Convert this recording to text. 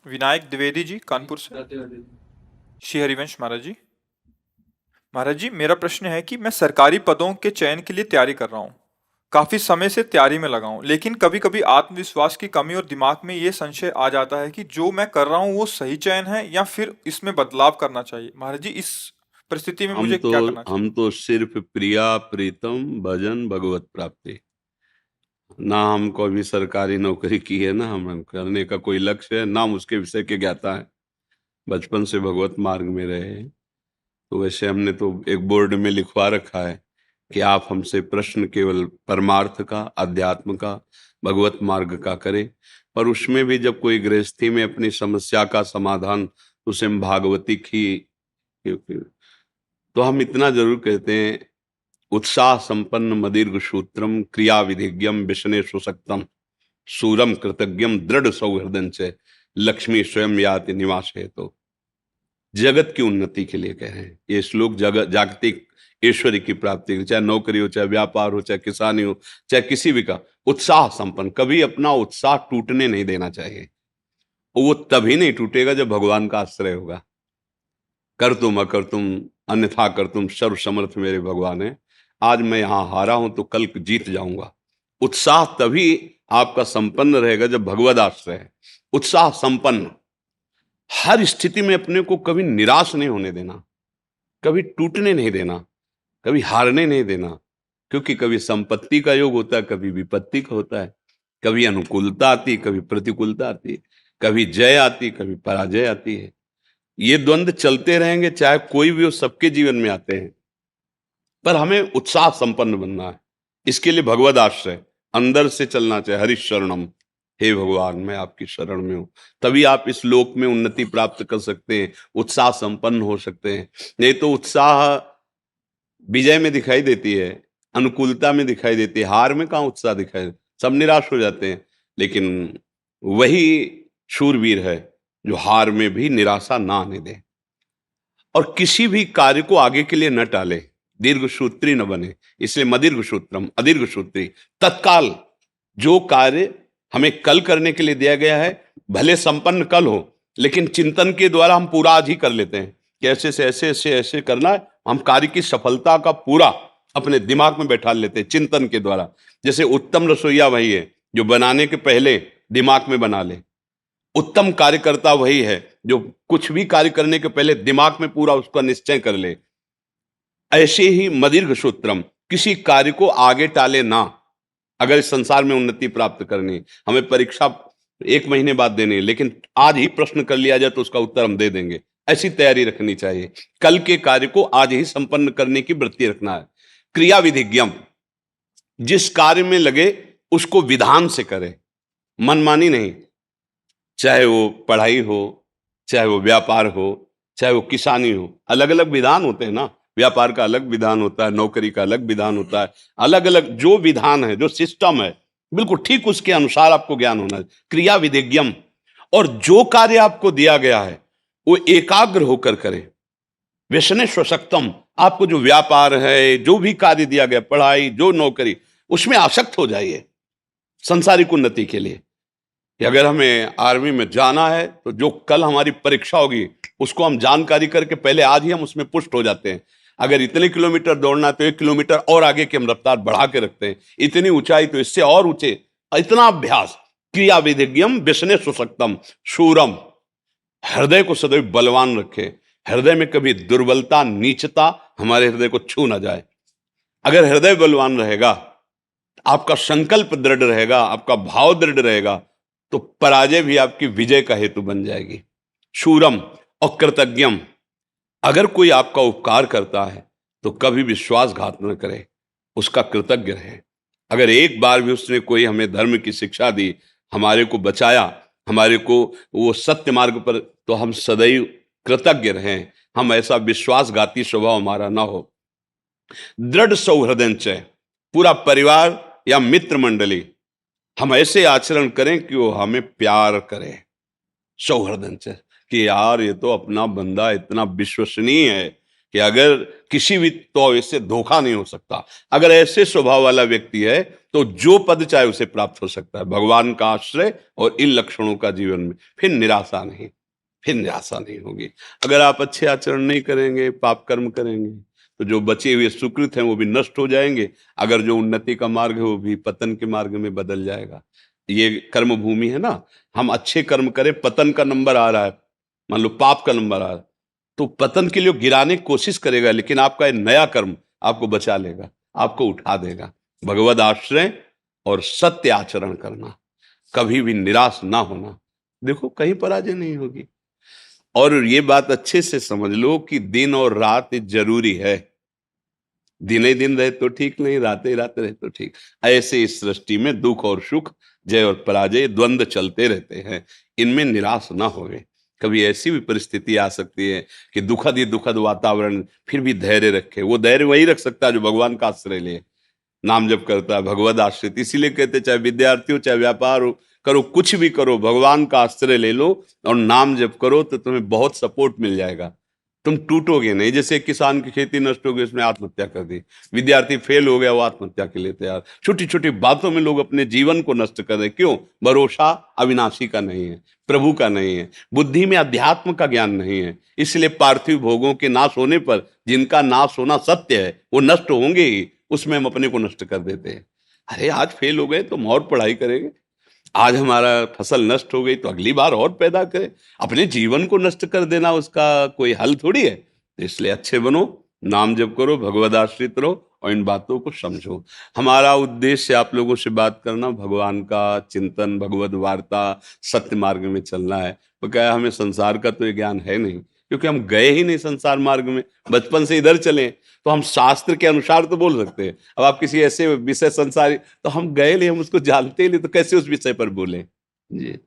विनायक द्विवेदी जी, कानपुर से। श्री हरिवंश महाराज जी। महाराज जी, मेरा प्रश्न है कि मैं सरकारी पदों के चयन के लिए तैयारी कर रहा हूँ। काफी समय से तैयारी में लगा हूँ, लेकिन कभी कभी आत्मविश्वास की कमी और दिमाग में ये संशय आ जाता है कि जो मैं कर रहा हूँ वो सही चयन है या फिर इसमें बदलाव करना चाहिए। महाराज जी, इस परिस्थिति में हम मुझे तो क्या करना चाहिए? हम तो सिर्फ प्रिया प्रीतम भजन भगवत प्राप्ति। ना हमको अभी सरकारी नौकरी की है, ना हम करने का कोई लक्ष्य है, ना हम उसके विषय के ज्ञाता है। बचपन से भगवत मार्ग में रहे हैं। तो वैसे हमने तो एक बोर्ड में लिखवा रखा है कि आप हमसे प्रश्न केवल परमार्थ का, अध्यात्म का, भगवत मार्ग का करें। पर उसमें भी जब कोई गृहस्थी में अपनी समस्या का समाधान, उसे हम भागवती की, तो हम इतना जरूर कहते हैं, उत्साह संपन्न मदीर्घ सूत्रम क्रिया विधिज्ञम विष्णे सुसक्तम सूरम कृतज्ञम दृढ़ सौहृदय से लक्ष्मी स्वयं याति निवास है। तो जगत की उन्नति के लिए कह रहे हैं ये श्लोक। जगत जागतिक ईश्वरी की प्राप्ति, चाहे नौकरी हो, चाहे व्यापार हो, चाहे किसानी हो, चाहे किसी भी का उत्साह संपन्न, कभी अपना उत्साह टूटने नहीं देना चाहिए। वो तभी नहीं टूटेगा जब भगवान का आश्रय होगा। कर तुम अकर तुम अन्यथा कर तुम सर्व समर्थ मेरे भगवान है। आज मैं यहां हारा हूं तो कल जीत जाऊंगा। उत्साह तभी आपका संपन्न रहेगा जब भगवद आश्रय है। उत्साह संपन्न, हर स्थिति में अपने को कभी निराश नहीं होने देना, कभी टूटने नहीं देना, कभी हारने नहीं देना। क्योंकि कभी संपत्ति का योग होता है, कभी विपत्ति का होता है, कभी अनुकूलता आती, कभी प्रतिकूलता आती, कभी जय आती, कभी पराजय आती है। ये द्वंद्व चलते रहेंगे, चाहे कोई भी हो, सबके जीवन में आते हैं। पर हमें उत्साह संपन्न बनना है। इसके लिए भगवद आश्रय अंदर से चलना चाहिए। हरि शरणम, हे भगवान मैं आपकी शरण में हूं। तभी आप इस लोक में उन्नति प्राप्त कर सकते हैं, उत्साह संपन्न हो सकते हैं। नहीं तो उत्साह विजय में दिखाई देती है, अनुकूलता में दिखाई देती है, हार में कहाँ उत्साह दिखाई देता? सब निराश हो जाते हैं। लेकिन वही शूरवीर है जो हार में भी निराशा ना आने दे और किसी भी कार्य को आगे के लिए न टाले, दीर्घ सूत्री न बने। इसलिए मदीर्घ सूत्रम अदीर्घ सूत्री, तत्काल जो कार्य हमें कल करने के लिए दिया गया है, भले संपन्न कल हो, लेकिन चिंतन के द्वारा हम पूरा आज ही कर लेते हैं कि ऐसे से ऐसे ऐसे ऐसे करना है। हम कार्य की सफलता का पूरा अपने दिमाग में बैठा लेते हैं चिंतन के द्वारा। जैसे उत्तम रसोईया वही है जो बनाने के पहले दिमाग में बना ले। उत्तम कार्यकर्ता वही है जो कुछ भी कार्य करने के पहले दिमाग में पूरा उसका निश्चय कर ले। ऐसे ही मदीर्घ सूत्रम, किसी कार्य को आगे टाले ना। अगर इस संसार में उन्नति प्राप्त करनी, हमें परीक्षा 1 महीने बाद देनी है, लेकिन आज ही प्रश्न कर लिया जाए तो उसका उत्तर हम दे देंगे, ऐसी तैयारी रखनी चाहिए। कल के कार्य को आज ही संपन्न करने की वृत्ति रखना है। क्रिया विधिज्ञम, जिस कार्य में लगे उसको विधान से करे, मनमानी नहीं। चाहे वो पढ़ाई हो, चाहे वो व्यापार हो, चाहे वो किसानी हो, अलग अलग विधान होते हैं ना। व्यापार का अलग विधान होता है, नौकरी का अलग विधान होता है। अलग अलग जो विधान है, जो सिस्टम है, बिल्कुल ठीक उसके अनुसार आपको ज्ञान होना है। क्रिया विधिज्ञम, और जो कार्य आपको दिया गया है वो एकाग्र होकर करें। व्यसने स्वशक्तम, आपको जो व्यापार है, जो भी कार्य दिया गया, पढ़ाई, जो नौकरी, उसमें आसक्त हो जाइए संसारिक उन्नति के लिए। कि अगर हमें आर्मी में जाना है तो जो कल हमारी परीक्षा होगी उसको हम जानकारी करके पहले आज ही हम उसमें पुष्ट हो जाते हैं। अगर इतने किलोमीटर दौड़ना है तो 1 किलोमीटर और आगे की हम रफ्तार बढ़ा के रखते हैं। इतनी ऊंचाई तो इससे और ऊंचे, इतना अभ्यास। क्रिया विधिज्ञम व्यसने सुसक्तम शूरम, हृदय को सदैव बलवान रखे। हृदय में कभी दुर्बलता, नीचता हमारे हृदय को छू ना जाए। अगर हृदय बलवान रहेगा, आपका संकल्प दृढ़ रहेगा, आपका भाव दृढ़ रहेगा, तो पराजय भी आपकी विजय का हेतु बन जाएगी। शूरम और कृतज्ञम, अगर कोई आपका उपकार करता है तो कभी विश्वासघात न करे, उसका कृतज्ञ रहे। अगर एक बार भी उसने कोई हमें धर्म की शिक्षा दी, हमारे को बचाया, हमारे को वो सत्य मार्ग पर, तो हम सदैव कृतज्ञ रहें। हम ऐसा विश्वासघाती स्वभाव हमारा ना हो। दृढ़ सौहृदय, पूरा परिवार या मित्र मंडली, हम ऐसे आचरण करें कि वो हमें प्यार करे सौहृदय से, कि यार ये तो अपना बंदा इतना विश्वसनीय है, कि अगर किसी भी तो इससे धोखा नहीं हो सकता। अगर ऐसे स्वभाव वाला व्यक्ति है तो जो पद चाहे उसे प्राप्त हो सकता है, भगवान का आश्रय और इन लक्षणों का जीवन में, फिर निराशा नहीं, फिर निराशा नहीं होगी। अगर आप अच्छे आचरण नहीं करेंगे, पाप कर्म करेंगे, तो जो बचे हुए सुकृत हैं वो भी नष्ट हो जाएंगे। अगर जो उन्नति का मार्ग है वो भी पतन के मार्ग में बदल जाएगा। ये कर्म भूमि है ना, हम अच्छे कर्म करें, पतन का नंबर आ रहा है, मान लो पाप का नंबर आ रहा है, तो पतन के लिए गिराने की कोशिश करेगा, लेकिन आपका ये नया कर्म आपको बचा लेगा, आपको उठा देगा। भगवद आश्रय और सत्य आचरण करना, कभी भी निराश ना होना, देखो कहीं पराजय नहीं होगी। और ये बात अच्छे से समझ लो कि दिन और रात जरूरी है। दिन ही दिन रहे तो ठीक नहीं, रात ही रात रहे तो ठीक। ऐसे इस सृष्टि में दुख और सुख, जय और पराजय, द्वंद्व चलते रहते हैं, इनमें निराश ना होवे। कभी ऐसी भी परिस्थिति आ सकती है कि दुखद ही दुखद वातावरण, फिर भी धैर्य रखे। वो धैर्य वही रख सकता है जो भगवान का आश्रय ले, नाम जप करता है, भगवद आश्रित। इसीलिए कहते चाहे विद्यार्थी हो, चाहे व्यापार हो, करो कुछ भी करो, भगवान का आश्रय ले लो और नाम जप करो, तो तुम्हें बहुत सपोर्ट मिल जाएगा, तुम टूटोगे नहीं। जैसे एक किसान की खेती नष्ट हो गई, उसने आत्महत्या कर दी, विद्यार्थी फेल हो गया, वो आत्महत्या के लिए तैयार। छोटी छोटी बातों में लोग अपने जीवन को नष्ट कर रहे, क्यों? भरोसा अविनाशी का नहीं है, प्रभु का नहीं है, बुद्धि में अध्यात्म का ज्ञान नहीं है। इसलिए पार्थिव भोगों के नाश होने पर, जिनका नाश होना सत्य है, वो नष्ट होंगे ही, उसमें हम अपने को नष्ट कर देते हैं। अरे आज फेल हो गए तो हम और पढ़ाई करेंगे, आज हमारा फसल नष्ट हो गई तो अगली बार और पैदा करें। अपने जीवन को नष्ट कर देना उसका कोई हल थोड़ी है। तो इसलिए अच्छे बनो, नाम जप करो, भगवद आश्रित रहो और इन बातों को समझो। हमारा उद्देश्य आप लोगों से बात करना, भगवान का चिंतन, भगवद वार्ता, सत्य मार्ग में चलना है। तो क्या है, हमें संसार का तो ये ज्ञान है नहीं, क्योंकि हम गए ही नहीं संसार मार्ग में, बचपन से इधर चले। तो हम शास्त्र के अनुसार तो बोल सकते हैं। अब आप किसी ऐसे विषय संसारी, तो हम गए नहीं, हम उसको जानते ही नहीं, तो कैसे उस विषय पर बोले जी।